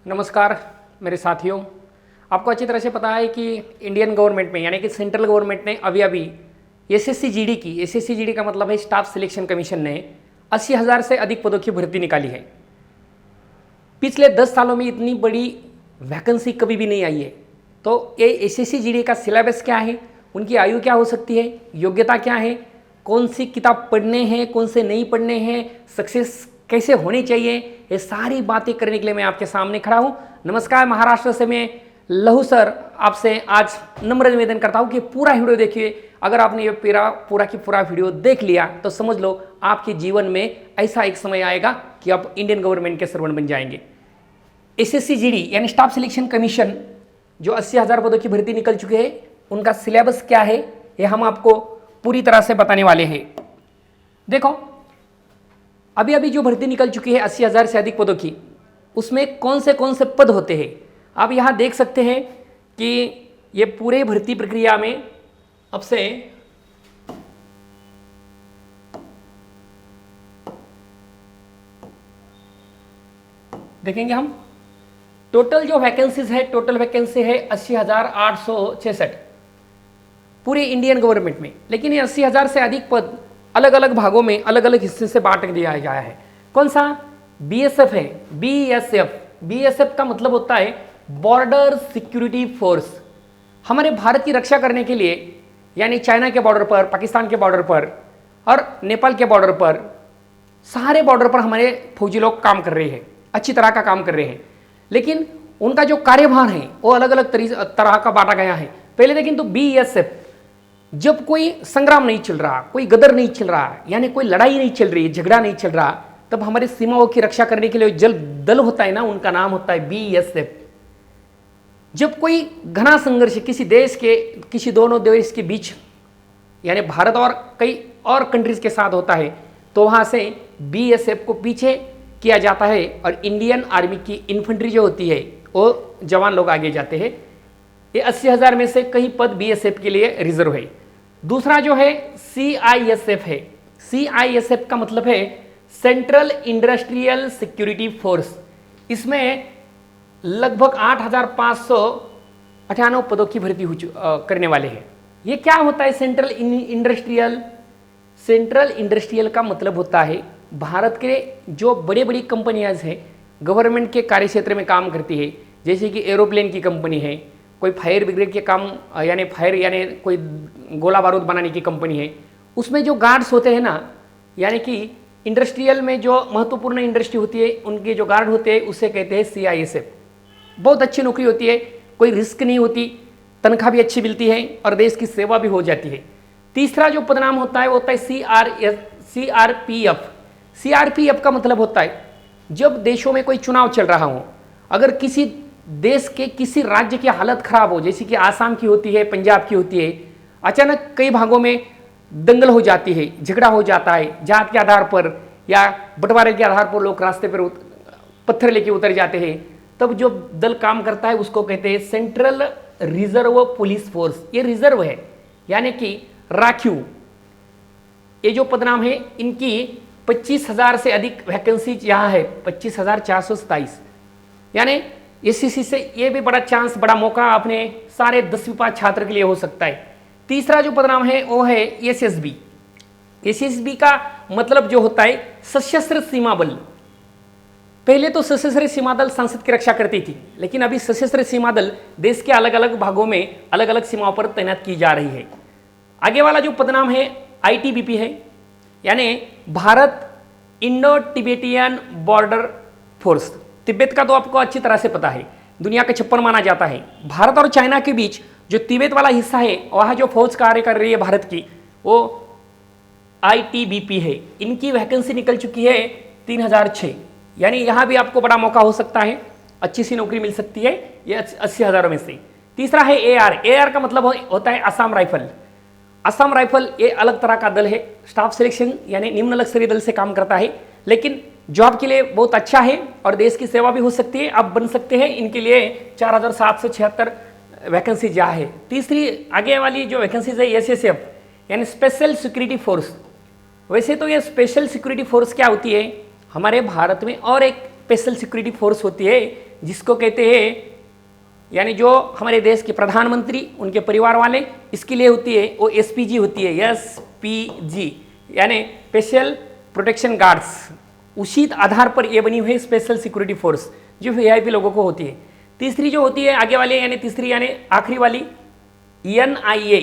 नमस्कार मेरे साथियों। आपको अच्छी तरह से पता है कि इंडियन गवर्नमेंट में यानी कि सेंट्रल गवर्नमेंट ने अभी एसएससी जीडी का मतलब है स्टाफ सिलेक्शन कमीशन ने 80,000 से अधिक पदों की भर्ती निकाली है। पिछले 10 सालों में इतनी बड़ी वैकेंसी कभी भी नहीं आई है। तो ये एसएससी जीडी का सिलेबस क्या है, उनकी आयु क्या हो सकती है, योग्यता क्या है, कौन सी किताब पढ़ने हैं, कौन से नहीं पढ़ने हैं, सक्सेस कैसे होनी चाहिए, ये सारी बातें करने के लिए मैं आपके सामने खड़ा हूँ। नमस्कार, महाराष्ट्र से मैं लहू सर आपसे आज नम्र निवेदन करता हूँ कि पूरा वीडियो देखिए। अगर आपने ये पूरा की पूरा वीडियो देख लिया तो समझ लो आपके जीवन में ऐसा एक समय आएगा कि आप इंडियन गवर्नमेंट के सर्वेंट बन जाएंगे। एसएससी जीडी यानी स्टाफ सिलेक्शन कमीशन जो 80,000 पदों की भर्ती निकल चुके हैं, उनका सिलेबस क्या है ये हम आपको पूरी तरह से बताने वाले हैं। देखो, अभी जो भर्ती निकल चुकी है 80,000 से अधिक पदों की, उसमें कौन से पद होते हैं आप यहाँ देख सकते हैं कि ये पूरे भर्ती प्रक्रिया में अब से देखेंगे हम टोटल जो वैकेंसीज है, टोटल वैकेंसी है 80,866 पूरे इंडियन गवर्नमेंट में। लेकिन ये 80,000 से अधिक पद अलग अलग भागों में अलग अलग हिस्से से बांट दिया गया है। कौन सा? बीएसएफ है। बीएसएफ का मतलब होता है बॉर्डर सिक्योरिटी फोर्स। हमारे भारत की रक्षा करने के लिए यानी चाइना के बॉर्डर पर, पाकिस्तान के बॉर्डर पर और नेपाल के बॉर्डर पर, सारे बॉर्डर पर हमारे फौजी लोग काम कर रहे हैं, अच्छी तरह का काम कर रहे हैं। लेकिन उनका जो कार्यभार है वो अलग अलग तरह का बांटा गया है। पहले देखें तो बीएसएफ, जब कोई संग्राम नहीं चल रहा, कोई गदर नहीं चल रहा, यानी कोई लड़ाई नहीं चल रही, झगड़ा नहीं चल रहा, तब हमारे सीमाओं की रक्षा करने के लिए जल दल होता है ना, उनका नाम होता है बीएसएफ। जब कोई घना संघर्ष किसी दोनों देश के बीच यानी भारत और कई और कंट्रीज के साथ होता है, तो वहां से बीएसएफ को पीछे किया जाता है और इंडियन आर्मी की इन्फेंट्री जो होती है वो जवान लोग आगे जाते हैं। ये 80,000 में से कई पद बीएसएफ के लिए रिजर्व है। दूसरा जो है सीआईएसएफ है। सीआईएसएफ का मतलब है सेंट्रल इंडस्ट्रियल सिक्योरिटी फोर्स। इसमें लगभग 8,598 पदों की भर्ती करने वाले हैं। ये क्या होता है सेंट्रल इंडस्ट्रियल? सेंट्रल इंडस्ट्रियल का मतलब होता है भारत के जो बड़ी बड़ी कंपनियां हैं, गवर्नमेंट के कार्य क्षेत्र में काम करती है, जैसे कि एरोप्लेन की कंपनी है, कोई फायर ब्रिगेड के काम यानी कोई गोला बारूद बनाने की कंपनी है, उसमें जो गार्ड्स होते हैं ना, यानी कि इंडस्ट्रियल में जो महत्वपूर्ण इंडस्ट्री होती है उनके जो गार्ड होते हैं उसे कहते हैं सीआईएसएफ। बहुत अच्छी नौकरी होती है, कोई रिस्क नहीं होती, तनख्वाह भी अच्छी मिलती है और देश की सेवा भी हो जाती है। तीसरा जो पदनाम होता है वो होता है सीआरपीएफ। सीआरपीएफ का मतलब होता है जब देशों में कोई चुनाव चल रहा हो, अगर किसी देश के किसी राज्य की हालत खराब हो, जैसे कि आसाम की होती है, पंजाब की होती है, अचानक कई भागों में दंगल हो जाती है, झगड़ा हो जाता है, जात के आधार पर या बंटवारे के आधार पर लोग रास्ते पर पत्थर लेके उतर जाते हैं, तब जो दल काम करता है उसको कहते हैं सेंट्रल रिजर्व पुलिस फोर्स। ये रिजर्व है यानी कि राखीव। ये जो पदनाम है इनकी 25,000 से अधिक वैकेंसी यहाँ है, 25,427। यानी एसएससी से ये भी बड़ा चांस, बड़ा मौका अपने सारे 10वीं पास छात्र के लिए हो सकता है। तीसरा जो पदनाम है वो है एसएसबी। एसएसबी का मतलब जो होता है सशस्त्र सीमा बल। पहले तो सशस्त्र सीमा दल संसद की रक्षा करती थी, लेकिन अभी सशस्त्र सीमा दल देश के अलग अलग भागों में अलग अलग सीमाओं पर तैनात की जा रही है। आगे वाला जो पदनाम है आईटीबीपी है, यानी Bharat Indo Tibetan border force. Tibet का तो आपको अच्छी तरह से पता है, दुनिया का छप्पर माना जाता है। भारत और चाइना के बीच जो तिब्बत वाला हिस्सा है वहाँ जो फौज कार्य कर रही है भारत की, वो आईटीबीपी है। इनकी वैकेंसी निकल चुकी है 3,006। यानी यहाँ भी आपको बड़ा मौका हो सकता है, अच्छी सी नौकरी मिल सकती है ये 80,000 में से। तीसरा है एआर। एआर का मतलब होता है असम राइफल। असम राइफल ये अलग तरह का दल है, स्टाफ सिलेक्शन यानी निम्न लक्ष्य स्तरीय दल से काम करता है, लेकिन जॉब के लिए बहुत अच्छा है और देश की सेवा भी हो सकती है। अब बन सकते हैं इनके लिए 4,776 वैकेंसी जहाँ है। तीसरी आगे वाली जो वैकेंसीज है एसएसएफ यानी स्पेशल सिक्योरिटी फोर्स। वैसे तो ये स्पेशल सिक्योरिटी फोर्स क्या होती है, हमारे भारत में और एक स्पेशल सिक्योरिटी फोर्स होती है जिसको कहते हैं, यानी जो हमारे देश के प्रधानमंत्री उनके परिवार वाले, इसके लिए होती है वो एसपीजी होती है, एसपीजी यानी स्पेशल प्रोटेक्शन गार्ड्स। उसी आधार पर ये बनी हुई है स्पेशल सिक्योरिटी फोर्स जो वीआईपी लोगों को होती है। तीसरी जो होती है आगे वाली यानी तीसरी यानी आखिरी वाली एनआईए,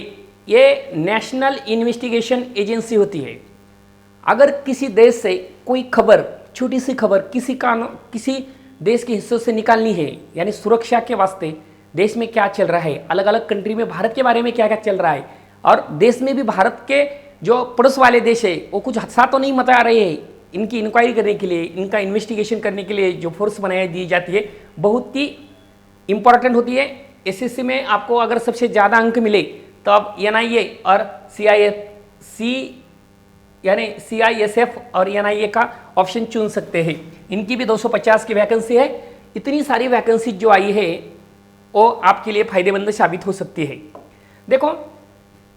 ये नेशनल इन्वेस्टिगेशन एजेंसी होती है। अगर किसी देश से कोई खबर, छोटी सी खबर किसी देश के हिस्सों से निकालनी है, यानी सुरक्षा के वास्ते देश में क्या चल रहा है, अलग अलग कंट्री में भारत के बारे में क्या क्या चल रहा है, और देश में भी भारत के जो पड़ोस वाले देश है वो कुछ हादसा तो नहीं मचा रहे हैं, इनकी इंक्वायरी करने के लिए, इनका इन्वेस्टिगेशन करने के लिए जो फोर्स बनाई दी जाती है बहुत ही इंपॉर्टेंट होती है। एसएससी में आपको अगर सबसे ज़्यादा अंक मिले तो आप एनआईए और सीआईएसएफ और एनआईए का ऑप्शन चुन सकते हैं। इनकी भी 250 की वैकेंसी है। इतनी सारी वैकेंसी जो आई है वो आपके लिए फायदेमंद साबित हो सकती है। देखो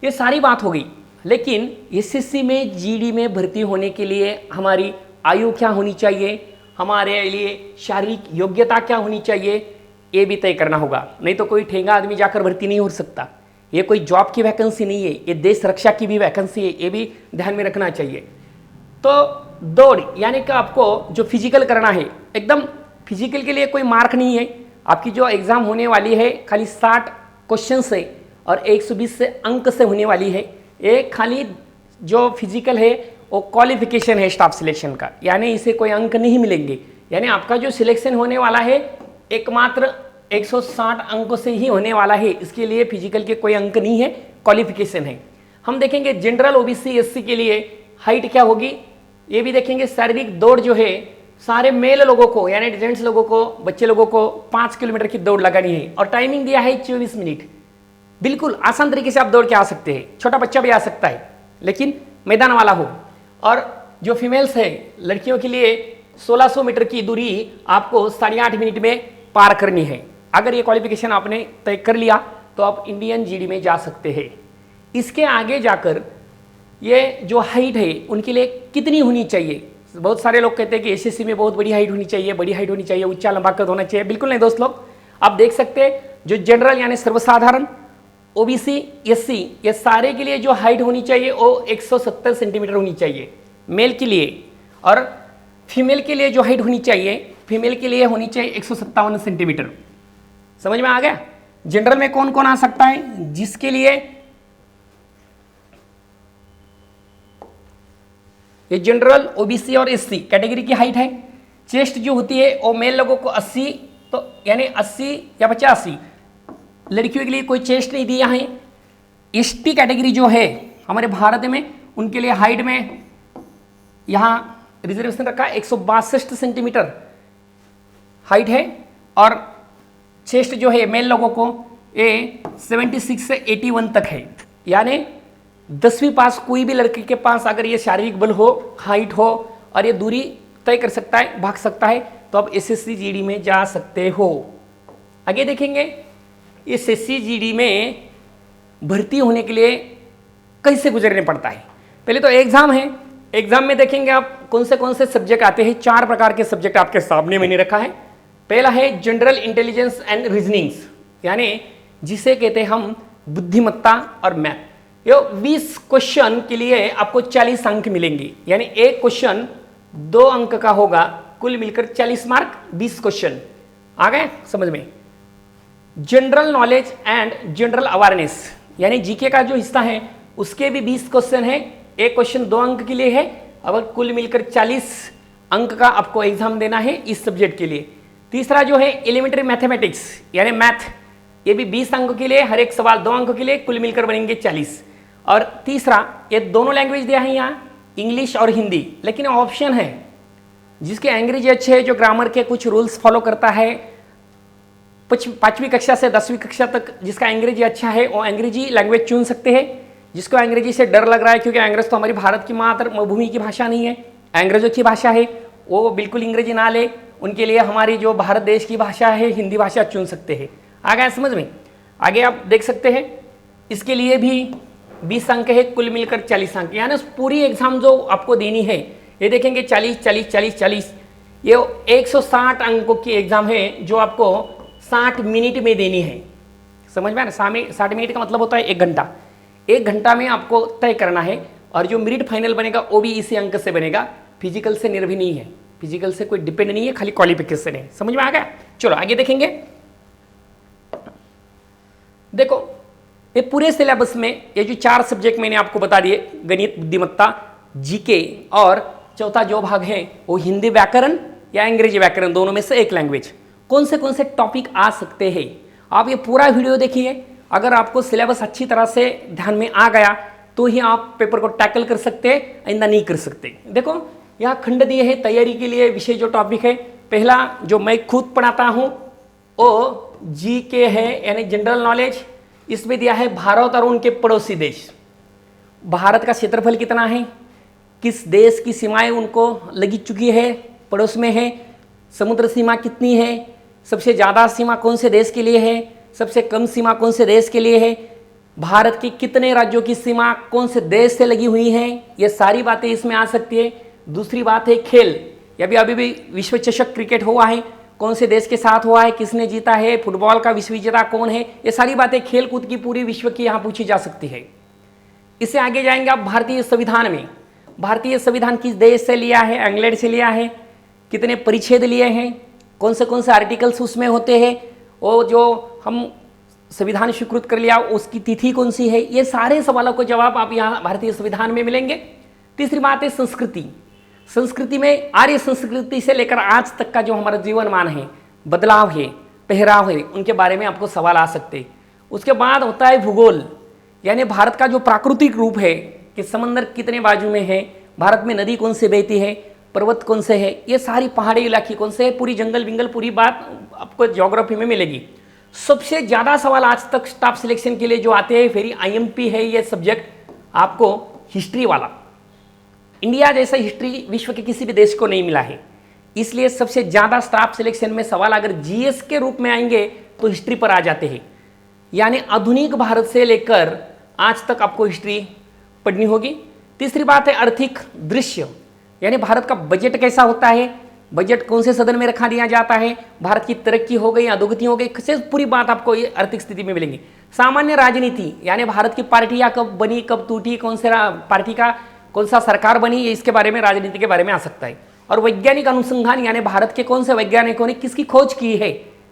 ये सारी बात हो गई, लेकिन एसएससी में जीडी में भर्ती होने के लिए हमारी आयु क्या होनी चाहिए, हमारे लिए शारीरिक योग्यता क्या होनी चाहिए, ये भी तय करना होगा। नहीं तो कोई ठेंगा आदमी जाकर भर्ती नहीं हो सकता। ये कोई जॉब की वैकेंसी नहीं है, ये देश रक्षा की भी वैकेंसी है, ये भी ध्यान में रखना चाहिए। तो दौड़ यानी कि आपको जो फिजिकल करना है, एकदम फिजिकल के लिए कोई मार्क नहीं है। आपकी जो एग्ज़ाम होने वाली है खाली 60 क्वेश्चन से और 120 से अंक से होने वाली है। ये खाली जो फिजिकल है वो क्वालिफिकेशन है स्टाफ सिलेक्शन का, यानी इसे कोई अंक नहीं मिलेंगे। यानी आपका जो सिलेक्शन होने वाला है एकमात्र 160 अंकों से ही होने वाला है। इसके लिए फिजिकल के कोई अंक नहीं है, क्वालिफिकेशन है। हम देखेंगे जनरल ओबीसी एससी के लिए हाइट क्या होगी, ये भी देखेंगे। शारीरिक दौड़ जो है सारे मेल लोगों को यानी जेंट्स लोगों को, बच्चे लोगों को 5 किलोमीटर की दौड़ लगानी है और टाइमिंग दिया है 24 मिनट। बिल्कुल आसान तरीके से आप दौड़ के आ सकते हैं, छोटा बच्चा भी आ सकता है, लेकिन मैदान वाला हो। और जो फीमेल्स है लड़कियों के लिए 1600 मीटर की दूरी आपको 8.5 मिनट में पार करनी है। अगर ये क्वालिफिकेशन आपने तय कर लिया तो आप इंडियन जीडी में जा सकते हैं। इसके आगे जाकर ये जो हाइट है उनके लिए कितनी होनी चाहिए, बहुत सारे लोग कहते हैं कि एसएससी में बहुत बड़ी हाइट होनी चाहिए, बड़ी हाइट होनी चाहिए, ऊंचा लंबा कद होना चाहिए। बिल्कुल नहीं दोस्त लोग, आप देख सकते हैं जो जनरल यानी सर्वसाधारण, ओबीसी, एससी, ये सारे के लिए जो हाइट होनी चाहिए वो 170 सेंटीमीटर होनी चाहिए मेल के लिए, और फीमेल के लिए जो हाइट होनी चाहिए, फीमेल के लिए होनी चाहिए 157 सेंटीमीटर। समझ में आ गया। जनरल में कौन कौन आ सकता है, जिसके लिए ये जनरल, ओबीसी और एससी कैटेगरी की हाइट है। चेस्ट जो होती है वो मेल लोगों को 80, तो यानी 80 या 85, लड़कियों के लिए कोई चेस्ट नहीं दिया है। एसटी कैटेगरी जो है हमारे भारत में, उनके लिए हाइट में यहाँ रिजर्वेशन रखा 162 सेंटीमीटर हाइट है, और चेस्ट जो है मेल लोगों को ये 76 से 81 तक है। यानी 10वीं पास कोई भी लड़के के पास अगर ये शारीरिक बल हो, हाइट हो और ये दूरी तय कर सकता है, भाग सकता है, तो आप एसएससी जीडी में जा सकते हो। आगे देखेंगे एसएससी जीडी में भर्ती होने के लिए कैसे गुजरने पड़ता है। पहले तो एग्जाम है, एग्जाम में देखेंगे आप कौन से सब्जेक्ट आते हैं। 4 प्रकार के सब्जेक्ट आपके सामने मैंने रखा है। पहला है जनरल इंटेलिजेंस एंड रीजनिंग्स, यानी जिसे कहते हैं हम बुद्धिमत्ता और मैथ। ये 20 क्वेश्चन के लिए आपको 40 अंक मिलेंगे, यानी एक क्वेश्चन 2 अंक का होगा, कुल मिलकर 40 मार्क 20 क्वेश्चन। आ गए समझ में। General knowledge and general awareness, यानी जीके का जो हिस्सा है उसके भी 20 क्वेश्चन है, एक क्वेश्चन 2 अंक के लिए है, और कुल मिलकर 40 अंक का आपको एग्जाम देना है इस सब्जेक्ट के लिए। तीसरा जो है एलिमेंट्री मैथमेटिक्स यानी मैथ, ये भी 20 अंक के लिए, हर एक सवाल 2 अंक के लिए, कुल मिलकर बनेंगे 40। और तीसरा ये दोनों लैंग्वेज दिया है यहाँ, इंग्लिश और हिंदी, लेकिन ऑप्शन है जिसके अंग्रेजी अच्छे है, जो ग्रामर के कुछ रूल्स फॉलो करता है, 5वीं कक्षा से 10वीं कक्षा तक जिसका अंग्रेजी अच्छा है वो अंग्रेजी लैंग्वेज चुन सकते हैं। जिसको अंग्रेजी से डर लग रहा है क्योंकि अंग्रेज तो हमारी भारत की मातृभूमि की भाषा नहीं है, अंग्रेजों की भाषा है, वो बिल्कुल अंग्रेजी ना ले, उनके लिए हमारी जो भारत देश की भाषा है हिंदी भाषा चुन सकते हैं। आ गया समझ में। आगे आप देख सकते हैं इसके लिए भी 20 अंक है, कुल मिलकर 40 अंक, यानी पूरी एग्जाम जो आपको देनी है ये देखेंगे 40 40 40 40, ये 160 अंकों की एग्जाम है जो आपको 60 मिनट में देनी है। समझ में आया ना, 60 मिनट का मतलब होता है 1 घंटा। 1 घंटा में आपको तय करना है और जो मेरिट फाइनल बनेगा वो भी इसी अंक से बनेगा। फिजिकल से निर्भर नहीं है, फिजिकल से कोई डिपेंड नहीं है, खाली क्वालिफिकेशन है। समझ में आ गया? चलो आगे देखेंगे। देखो ये पूरे सिलेबस में ये जो 4 सब्जेक्ट मैंने आपको बता दिए, गणित, बुद्धिमत्ता, जीके और चौथा जो भाग है वो हिंदी व्याकरण या अंग्रेजी व्याकरण, दोनों में से एक लैंग्वेज। कौन से टॉपिक आ सकते हैं, आप ये पूरा वीडियो देखिए। अगर आपको सिलेबस अच्छी तरह से ध्यान में आ गया तो ही आप पेपर को टैकल कर सकते हैं, आइंदा नहीं कर सकते। देखो यहाँ खंड दिए हैं तैयारी के लिए। विषय जो टॉपिक है, पहला जो मैं खुद पढ़ाता हूँ वो जीके है, यानी जनरल नॉलेज। इसमें दिया है भारत और उनके पड़ोसी देश। भारत का क्षेत्रफल कितना है, किस देश की सीमाएं उनको लगी चुकी है, पड़ोस में है, समुद्र सीमा कितनी है, सबसे ज़्यादा सीमा कौन से देश के लिए है, सबसे कम सीमा कौन से देश के लिए है, भारत के कितने राज्यों की सीमा कौन से देश से लगी हुई हैं, ये सारी बातें इसमें आ सकती है। दूसरी बात है खेल, अभी भी विश्व चषक क्रिकेट हुआ है, कौन से देश के साथ हुआ है, किसने जीता है, फुटबॉल का विश्व विजेता कौन है, ये सारी बातें खेल कूद की पूरी विश्व की यहाँ पूछी जा सकती है। इससे आगे जाएंगे आप भारतीय संविधान में। भारतीय संविधान किस देश से लिया है, इंग्लैंड से लिया है, कितने परिच्छेद लिए हैं, कौन से आर्टिकल्स उसमें होते हैं, वो जो हम संविधान स्वीकृत कर लिया उसकी तिथि कौन सी है, ये सारे सवालों को जवाब आप यहाँ भारतीय संविधान में मिलेंगे। तीसरी बात है संस्कृति। संस्कृति में आर्य संस्कृति से लेकर आज तक का जो हमारा जीवनमान है, बदलाव है, पहराव है, उनके बारे में आपको सवाल आ सकते हैं। उसके बाद होता है भूगोल, यानी भारत का जो प्राकृतिक रूप है कि समंदर कितने बाजू में है, भारत में नदी कौन से बहती है, पर्वत कौन से है, ये सारी पहाड़ी इलाके कौन से है, पूरी जंगल विंगल पूरी बात आपको ज्योग्राफी में मिलेगी। सबसे ज़्यादा सवाल आज तक स्टाफ सिलेक्शन के लिए जो आते हैं, फिर आईएमपी है ये सब्जेक्ट आपको हिस्ट्री वाला। इंडिया जैसा हिस्ट्री विश्व के किसी भी देश को नहीं मिला है, इसलिए सबसे ज़्यादा स्टाफ सिलेक्शन में सवाल अगर जीएस के रूप में आएंगे तो हिस्ट्री पर आ जाते हैं। यानी आधुनिक भारत से लेकर आज तक आपको हिस्ट्री पढ़नी होगी। तीसरी बात है आर्थिक दृश्य, यानी भारत का बजट कैसा होता है, बजट कौन से सदन में रखा दिया जाता है, भारत की तरक्की हो गई, अधोगति हो गई, कैसे पूरी बात आपको ये आर्थिक स्थिति में मिलेंगी। सामान्य राजनीति, यानी भारत की पार्टियां कब बनी, कब टूटी, कौन से पार्टी का कौन सा सरकार बनी, ये इसके बारे में, राजनीति के बारे में आ सकता है। और वैज्ञानिक अनुसंधान, यानी भारत के कौन से वैज्ञानिकों ने किसकी खोज की है,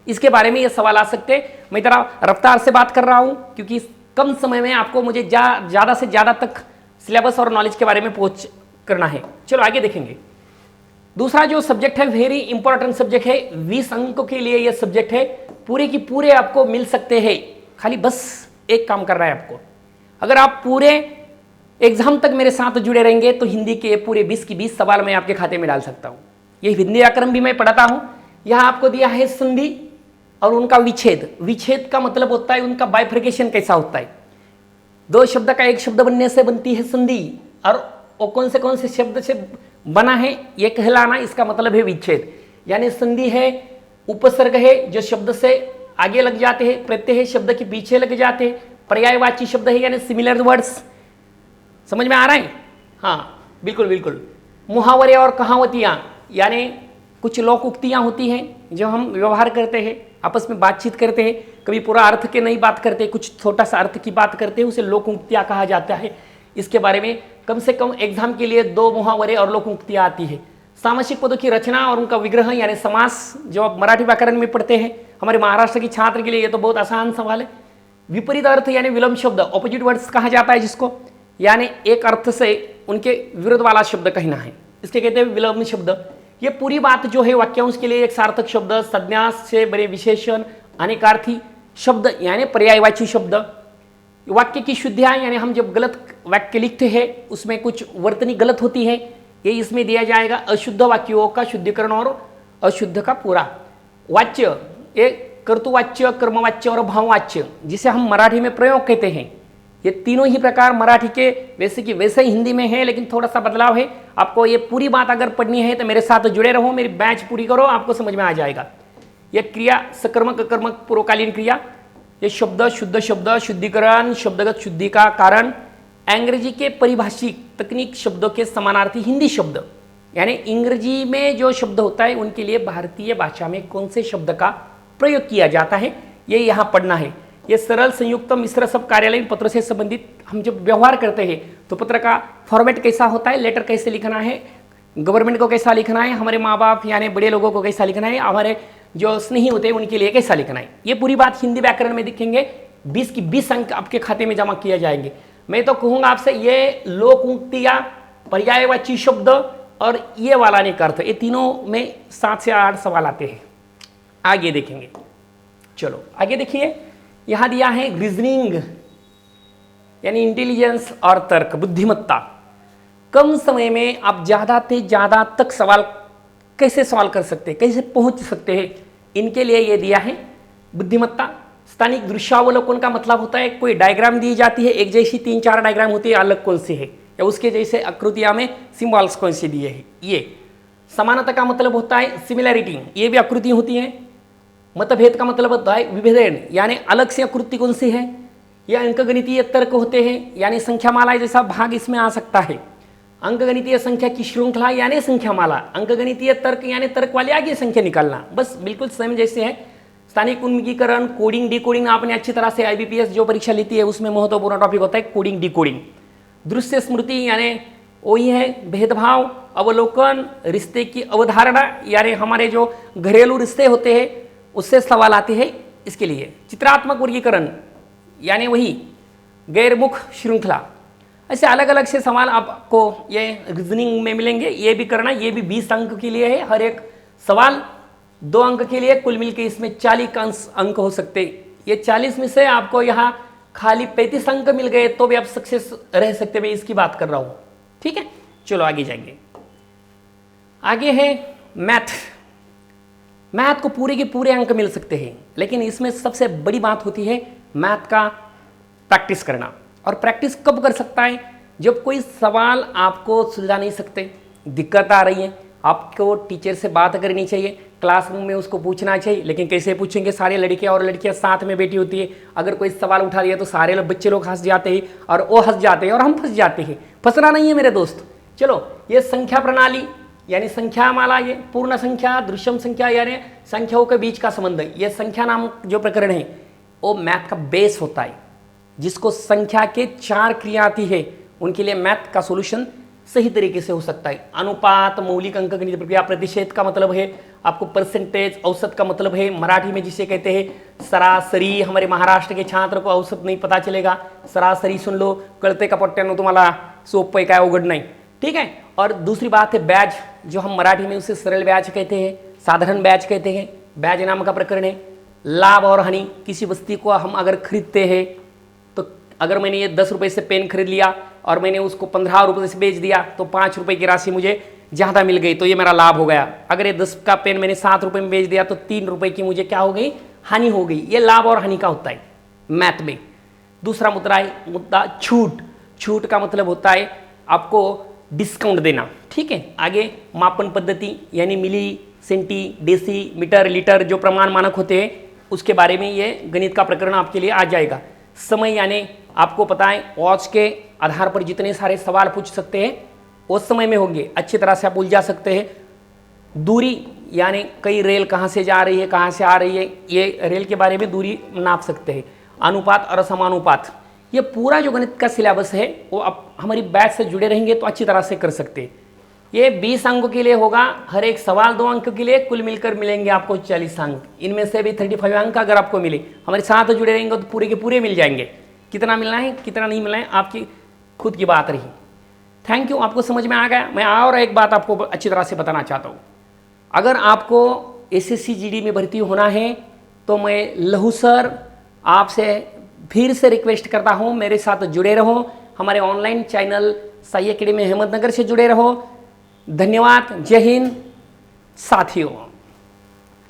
इसके बारे में ये सवाल आ सकते हैं। मैं जरा रफ्तार से बात कर रहा हूँ क्योंकि कम समय में आपको मुझे ज़्यादा से ज़्यादा तक सिलेबस और नॉलेज के बारे में पहुँच करना है। चलो आगे देखेंगे। दूसरा जो सब्जेक्ट है वेरी इंपॉर्टेंट सब्जेक्ट है, 20 अंकों के लिए यह सब्जेक्ट है, पूरे की पूरे आपको मिल सकते हैं। खाली बस एक काम करना है आपको, अगर आप पूरे एग्जाम तक मेरे साथ जुड़े रहेंगे तो हिंदी के पूरे 20 की 20 सवाल मैं आपके खाते में डाल सकता हूँ। ये हिंदी व्याकरण भी मैं पढ़ाता हूँ। यहाँ आपको दिया है संधि और उनका विच्छेद। विच्छेद का मतलब होता है उनका बाइफर्केशन कैसा होता है। 2 शब्द का एक शब्द बनने से बनती है संधि, और वो कौन से शब्द से बना है ये कहलाना, इसका मतलब है विच्छेद। यानी संधि है, उपसर्ग है जो शब्द से आगे लग जाते हैं, प्रत्यय है शब्द के पीछे लग जाते हैं, पर्यायवाची शब्द है यानी सिमिलर वर्ड्स। समझ में आ रहा है? हाँ बिल्कुल बिल्कुल। मुहावरे और कहावतियाँ, यानी कुछ लोक उक्तियाँ होती हैं जो हम व्यवहार करते हैं, आपस में बातचीत करते हैं, कभी पूरा अर्थ के नहीं बात करते, कुछ छोटा सा अर्थ की बात करते हैं, उसे लोक उक्तियाँ कहा जाता है। इसके बारे में कम से कम एग्जाम के लिए 2 मुहावरे और लोक उक्तियाँ आती है। सामासिक पदों की रचना और उनका विग्रह यानी समास, जो आप मराठी व्याकरण में पढ़ते हैं, हमारे महाराष्ट्र की छात्र के लिए ये तो बहुत आसान सवाल है। विपरीत अर्थ यानी विलोम शब्द, ऑपोजिट वर्ड्स कहा जाता है जिसको, यानी एक अर्थ से उनके विरुद्ध वाला शब्द कहना है, इसके कहते हैं विलोम शब्द। ये पूरी बात जो है वाक्यांश के लिए एक सार्थक शब्द, संज्ञा से बड़े विशेषण, अनेकार्थी शब्द यानी पर्यायवाची शब्द। वाक्य की शुद्धियाँ, यानी हम जब गलत वाक्य लिखते हैं उसमें कुछ वर्तनी गलत होती है, ये इसमें दिया जाएगा। अशुद्ध वाक्यों का शुद्धिकरण और अशुद्ध का पूरा। वाच्य, ये कर्तुवाच्य, कर्मवाच्य और भाववाच्य, जिसे हम मराठी में प्रयोग कहते हैं। ये तीनों ही प्रकार मराठी के वैसे की वैसे ही हिंदी में है, लेकिन थोड़ा सा बदलाव है। आपको ये पूरी बात अगर पढ़नी है तो मेरे साथ जुड़े रहो, मेरी बैच पूरी करो, आपको समझ में आ जाएगा। यह क्रिया सकर्मक, कर्मक, पूर्वकालीन क्रिया, ये शब्द, शुद्ध शब्द, शुद्धिकरण, शब्दगत शुद्धि का कारण, अंग्रेजी के परिभाषिक तकनीक शब्दों के समानार्थी हिंदी शब्द, यानी अंग्रेजी में जो शब्द होता है उनके लिए भारतीय भाषा में कौन से शब्द का प्रयोग किया जाता है, ये यहाँ पढ़ना है। ये सरल, संयुक्त, मिश्र सब कार्यालयीन पत्र से संबंधित हम जब व्यवहार करते हैं तो पत्र का फॉर्मेट कैसा होता है, लेटर कैसे लिखना है, गवर्नमेंट को कैसा लिखना है, हमारे माँ बाप यानी बड़े लोगों को कैसा लिखना है, हमारे जो स्नेही होते हैं उनके लिए कैसा लिखना है, ये पूरी बात हिंदी व्याकरण में दिखेंगे। 20 की 20 अंक आपके खाते में जमा किया जाएंगे। मैं तो कहूँगा आपसे ये लोक उक्तियाँ, पर्यायवाची शब्द और ये वाला अनेक अर्थ, ये तीनों में 7 से 8 सवाल आते हैं। आगे देखेंगे, चलो आगे देखिए, यहाँ दिया है रीजनिंग यानी इंटेलिजेंस और तर्क, बुद्धिमत्ता। कम समय में आप ज़्यादा से ज़्यादा तक सवाल कैसे सवाल कर सकते हैं, कैसे पहुंच सकते हैं, इनके लिए ये दिया है बुद्धिमत्ता। स्थानिक दृश्यावलोकन का मतलब होता है कोई डायग्राम दी जाती है, एक जैसी 3-4 डायग्राम होती है, अलग कौन सी है, या उसके जैसे आकृतियां में सिंबल्स कौन से दिए हैं। ये समानता का मतलब होता है सिमिलैरिटी, ये भी आकृति होती है। मतभेद का मतलब होता है विभेदन, यानी अलग से आकृति कौन सी है। यह अंकगणितीय तर्क होते हैं, यानी संख्यामाला जैसा भाग इसमें आ सकता है। अंकगणितीय संख्या की श्रृंखला यानी संख्यामाला, अंकगणितीय तर्क यानी तर्क वाले आगे संख्या निकालना, बस बिल्कुल सेम जैसे है। स्थानिक उन्मुखीकरण, कोडिंग, डिकोडिंग, आपने अच्छी तरह से IBPS जो परीक्षा लेती है उसमें महत्वपूर्ण टॉपिक होता है कोडिंग, डिकोडिंग। दृश्य स्मृति यानी वही है भेदभाव, अवलोकन, रिश्ते की अवधारणा, यानी हमारे जो घरेलू रिश्ते होते हैं उससे सवाल आते हैं इसके लिए। चित्रात्मक वर्गीकरण यानी वही गैरमुख श्रृंखला। ऐसे अलग अलग से सवाल आपको ये रीजनिंग में मिलेंगे, ये भी करना, ये भी 20 अंक के लिए है। हर एक सवाल 2 अंक के लिए, कुल मिलकर इसमें 40 अंक हो सकते। ये 40 में से आपको यहाँ खाली 35 अंक मिल गए तो भी आप सक्सेस रह सकते, मैं इसकी बात कर रहा हूँ। ठीक है, चलो आगे जाएंगे। आगे है मैथ। मैथ को पूरे के पूरे अंक मिल सकते हैं, लेकिन इसमें सबसे बड़ी बात होती है मैथ का प्रैक्टिस करना। और प्रैक्टिस कब कर सकता है, जब कोई सवाल आपको सुलझा नहीं सकते, दिक्कत आ रही है, आपको टीचर से बात करनी चाहिए, क्लासरूम में उसको पूछना चाहिए। लेकिन कैसे पूछेंगे, सारे लड़के और लड़कियां साथ में बैठी होती है, अगर कोई सवाल उठा दिया तो सारे बच्चे लोग हंस जाते हैं और वो हंस जाते हैं और हम फंस जाते हैं। फंसना नहीं है मेरे दोस्त। चलो, ये संख्या प्रणाली यानी संख्या माला, ये पूर्ण संख्या, दृश्यम संख्या यानी संख्याओं के बीच का संबंध है। ये संख्या नाम जो प्रकरण है वो मैथ का बेस होता है। जिसको संख्या के 4 क्रिया आती है उनके लिए मैथ का सॉल्यूशन सही तरीके से हो सकता है। अनुपात, मौलिक अंकगणित प्रक्रिया, प्रतिशत का मतलब है आपको परसेंटेज, औसत का मतलब है मराठी में जिसे कहते हैं सरासरी। हमारे महाराष्ट्र के छात्र को औसत नहीं पता चलेगा, सरासरी सुन लो, कळते का पट्ट्यानं तुम्हाला सोपं काय अवघड नाही। ठीक है, और दूसरी बात है ब्याज, जो हम मराठी में उसे सरल ब्याज कहते हैं, साधारण ब्याज कहते हैं। ब्याज नाम का प्रकरण है। लाभ और हानि, किसी वस्तु को हम अगर खरीदते हैं तो अगर मैंने ये 10 रुपये से पेन खरीद लिया और मैंने उसको 15 रुपये से बेच दिया तो 5 रुपये की राशि मुझे ज़्यादा मिल गई, तो ये मेरा लाभ हो गया। अगर ये 10 का पेन मैंने 7 रुपये में बेच दिया तो 3 रुपये की मुझे क्या हो गई, हानि हो गई। ये लाभ और हानि का होता है मैथ में। दूसरा मुद्दा छूट। छूट का मतलब होता है आपको डिस्काउंट देना। ठीक है, आगे मापन पद्धति यानी मिली, सेंटी, डेसी, मीटर, लीटर जो प्रमाण मानक होते हैं उसके बारे में ये गणित का प्रकरण आपके लिए आ जाएगा। समय यानी आपको पता है वॉच के आधार पर जितने सारे सवाल पूछ सकते हैं उस समय में होंगे, अच्छी तरह से आप उलझा सकते हैं। दूरी यानी कई रेल कहाँ से जा रही है, कहाँ से आ रही है, ये रेल के बारे में दूरी नाप सकते हैं। अनुपात और समानुपात, ये पूरा जो गणित का सिलेबस है वो आप हमारी बैच से जुड़े रहेंगे तो अच्छी तरह से कर सकते हैं। ये 20 अंकों के लिए होगा, हर एक सवाल 2 अंक के लिए, कुल मिलकर मिलेंगे आपको 40 अंक। इनमें से भी 35 अंक अगर आपको मिले, हमारे साथ जुड़े रहेंगे तो पूरे के पूरे मिल जाएंगे। कितना मिलना है कितना नहीं मिलना है आपकी खुद की बात रही। थैंक यू, आपको समझ में आ गया। मैं और एक बात आपको अच्छी तरह से बताना चाहता हूँ, अगर आपको SSC GD में भर्ती होना है तो मैं लहू सर आपसे फिर से रिक्वेस्ट करता हूँ, मेरे साथ जुड़े रहो। हमारे online channel Sai academy Ahmednagar से जुड़े रहो। धन्यवाद, जय हिंद साथियों।